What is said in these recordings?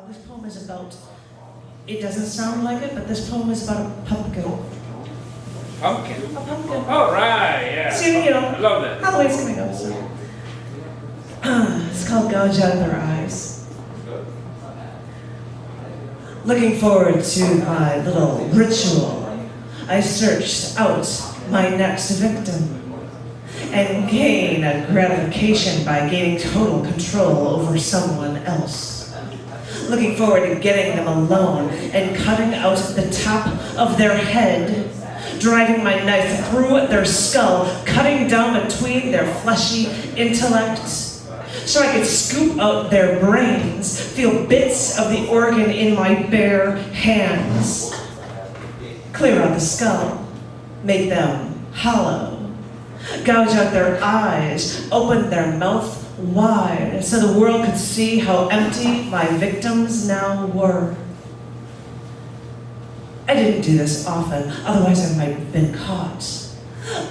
This poem is about, it doesn't sound like it, but this poem is about a pumpkin. Pumpkin? A pumpkin. Oh, right, yeah. See, you know, I love that. Halloween's coming up, so. It's called Gouge Out Their Eyes. Looking forward to my little ritual, I searched out my next victim and gain a gratification by gaining total control over someone else. Looking forward to getting them alone and cutting out the top of their head, driving my knife through their skull, cutting down between their fleshy intellects, so I could scoop out their brains, feel bits of the organ in my bare hands, clear out the skull, make them hollow, gouge out their eyes, open their mouth wide so the world could see how empty my victims now were. I didn't do this often, otherwise I might have been caught.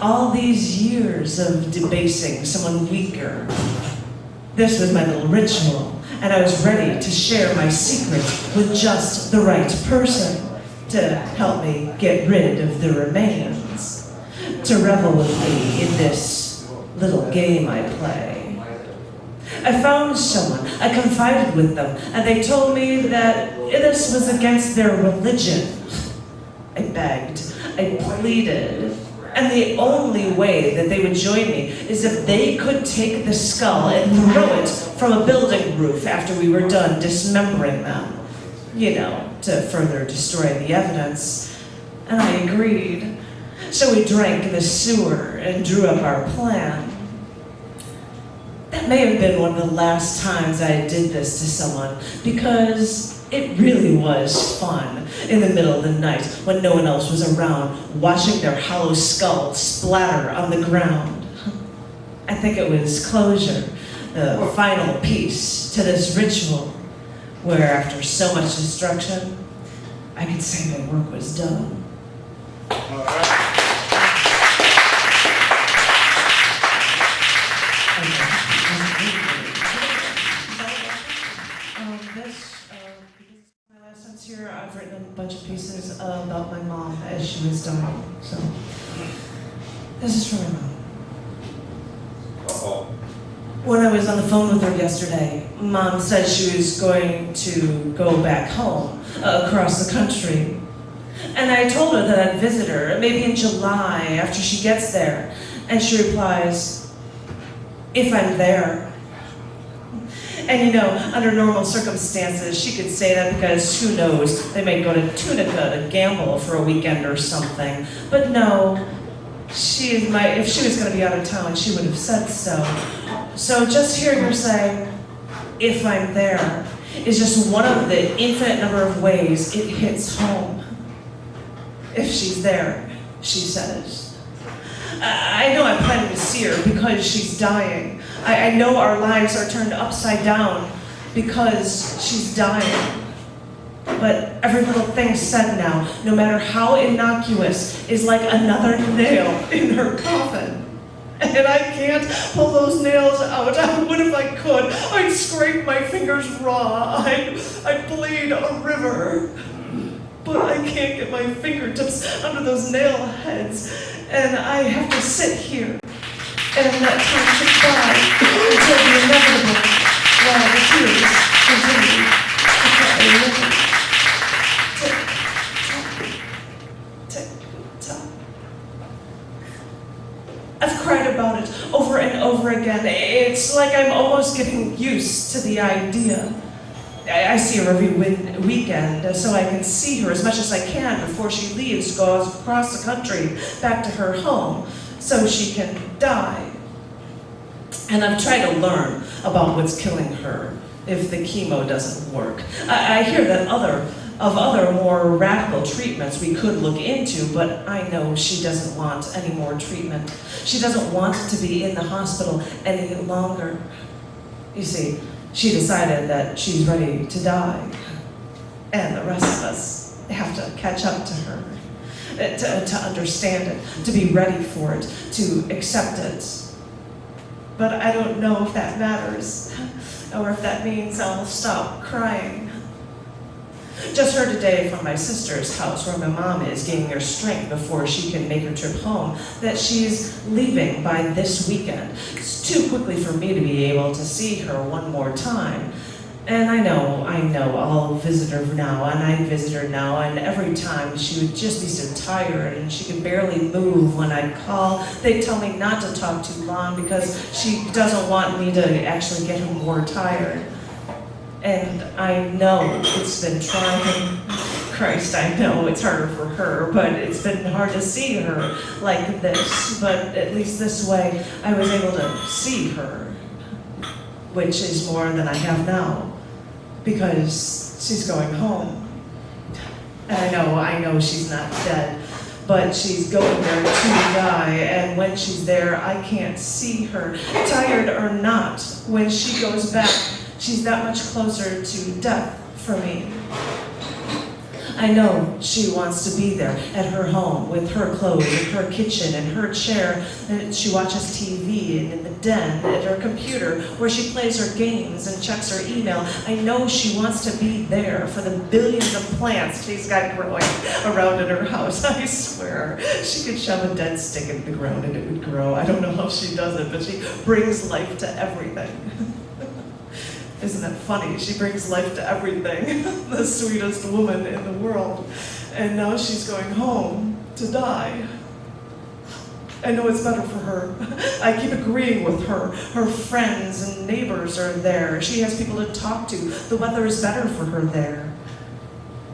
All these years of debasing someone weaker. This was my little ritual, and I was ready to share my secret with just the right person to help me get rid of the remains, to revel with me in this little game I play. I found someone, I confided with them, and they told me that this was against their religion. I begged, I pleaded, and the only way that they would join me is if they could take the skull and throw it from a building roof after we were done dismembering them, you know, to further destroy the evidence. And I agreed. So we drank in the sewer and drew up our plan. That may have been one of the last times I did this to someone, because it really was fun in the middle of the night when no one else was around, watching their hollow skull splatter on the ground. I think it was closure, the final piece to this ritual, where after so much destruction, I could say my work was done. All right. My last one's here. I've written a bunch of pieces about my mom as she was dying. So this is for my mom. Uh-oh. When I was on the phone with her yesterday, Mom said she was going to go back home across the country. And I told her that I'd visit her, maybe in July after she gets there. And she replies, if I'm there. And you know, under normal circumstances, she could say that because who knows, they might go to Tunica to gamble for a weekend or something. But no, if she was going to be out of town, she would have said so. So just hearing her say, if I'm there, is just one of the infinite number of ways it hits home. If she's there, she says. I know I'm planning to see her because she's dying. I know our lives are turned upside down because she's dying. But every little thing said now, no matter how innocuous, is like another nail in her coffin. And I can't pull those nails out. I would if I could. I'd scrape my fingers raw. I'd bleed a river. But I can't get my fingertips under those nail heads. And I have to sit here and let time tick by until the inevitable, while the tears continue to tick, tock. I've cried about it over and over again. It's like I'm almost getting used to the idea. I see her every weekend, so I can see her as much as I can before she leaves, goes across the country, back to her home, so she can die. And I've tried to learn about what's killing her if the chemo doesn't work. I hear that other more radical treatments we could look into, but I know she doesn't want any more treatment. She doesn't want to be in the hospital any longer. You see, she decided that she's ready to die, and the rest of us have to catch up to her, to understand it, to be ready for it, to accept it. But I don't know if that matters, or if that means I'll stop crying Just heard today from my sister's house, where my mom is gaining her strength before she can make her trip home, that she's leaving by this weekend. It's too quickly for me to be able to see her one more time. And I know, I'll visit her now, and I visit her now, and every time she would just be so tired, and she could barely move when I'd call. They'd tell me not to talk too long because she doesn't want me to actually get her more tired. And I know it's been trying. Christ, I know it's harder for her, but it's been hard to see her like this. But at least this way, I was able to see her, which is more than I have now, because she's going home. And I know she's not dead, but she's going there to die, and when she's there, I can't see her, tired or not. When she goes back, she's that much closer to death for me. I know she wants to be there at her home with her clothes and her kitchen and her chair, and she watches TV and in the den at her computer where she plays her games and checks her email. I know she wants to be there for the billions of plants she's got growing around in her house. I swear, she could shove a dead stick into the ground and it would grow. I don't know how she does it, but she brings life to everything. Isn't that funny? She brings life to everything. The sweetest woman in the world. And now she's going home to die. I know it's better for her. I keep agreeing with her. Her friends and neighbors are there. She has people to talk to. The weather is better for her there.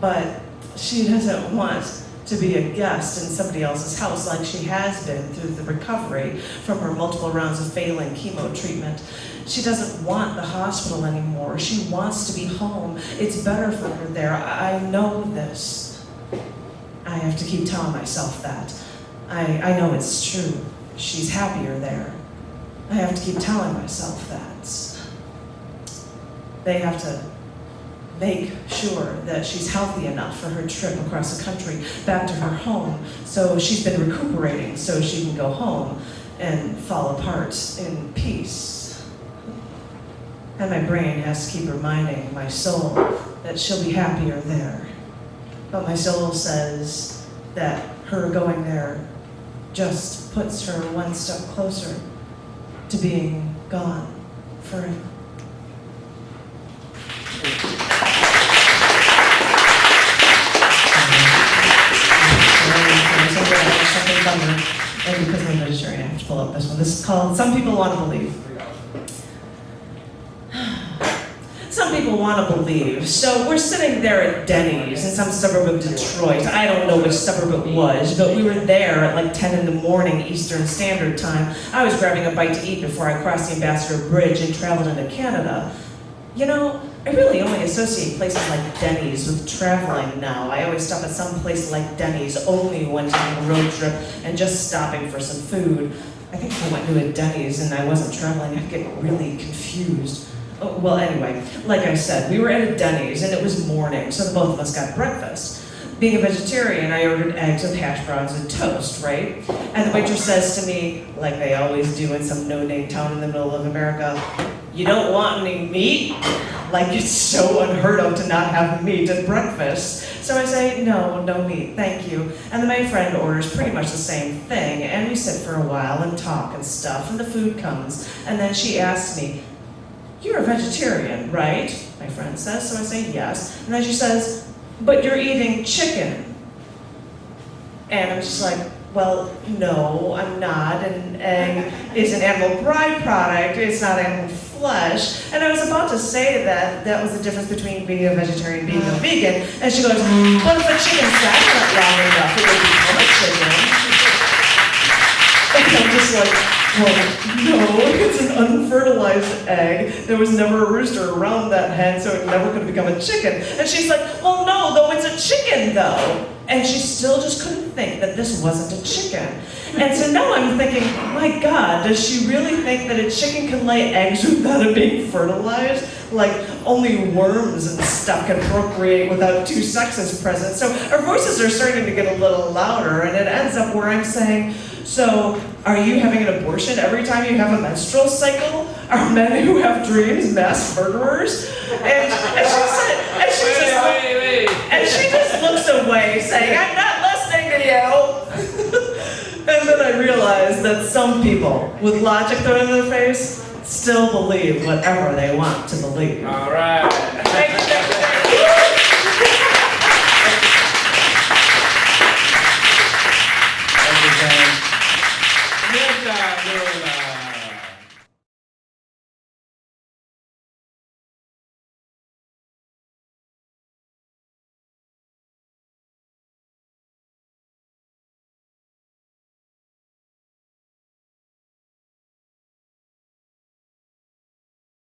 But she doesn't want to be a guest in somebody else's house like she has been through the recovery from her multiple rounds of failing chemo treatment. She doesn't want the hospital anymore. She wants to be home. It's better for her there. I know this. I have to keep telling myself that. I know it's true. She's happier there. I have to keep telling myself that. They have to make sure that she's healthy enough for her trip across the country back to her home. So she's been recuperating so she can go home and fall apart in peace. And my brain has to keep reminding my soul that she'll be happier there. But my soul says that her going there just puts her one step closer to being gone forever. And because I'm vegetarian, I have to pull up this one. This is called Some People Want to Believe. Some people want to believe. So we're sitting there at Denny's in some suburb of Detroit. I don't know which suburb it was, but we were there at like 10 in the morning Eastern Standard Time. I was grabbing a bite to eat before I crossed the Ambassador Bridge and traveled into Canada. You know, I really only associate places like Denny's with traveling now. I always stop at some place like Denny's only when taking a road trip and just stopping for some food. I think if I went to a Denny's and I wasn't traveling, I'd get really confused. Oh, well, anyway, like I said, we were at a Denny's and it was morning, so the both of us got breakfast. Being a vegetarian, I ordered eggs with hash browns and toast, right? And the waitress says to me, like they always do in some no-name town in the middle of America, "You don't want any meat?" Like it's so unheard of to not have meat at breakfast. So I say, no meat, thank you. And then my friend orders pretty much the same thing, and we sit for a while and talk and stuff, and the food comes. And then she asks me, "You're a vegetarian, right?" My friend says, so I say yes. And then she says, "But you're eating chicken." And I'm just like, well, no, I'm not. An egg is an animal byproduct, it's not animal flesh. And I was about to say that was the difference between being a vegetarian and being a vegan. And she goes, "Well, if a chicken sat not long enough, it would become a chicken." And I'm just like, well, no, it's an unfertilized egg. There was never a rooster around that hen, so it never could become a chicken. And she's like, well, no, though, it's a chicken, though. And she still just couldn't think that this wasn't a chicken. And so now I'm thinking, my God, does she really think that a chicken can lay eggs without it being fertilized? Like, only worms and stuff can procreate without two sexes present. So our voices are starting to get a little louder, and it ends up where I'm saying, so, are you having an abortion every time you have a menstrual cycle? Are men who have dreams mass murderers? And she said, Wait. And she just looks away saying, I'm not listening to you. And then I realized that some people with logic thrown in their face still believe whatever they want to believe. All right. Thank you.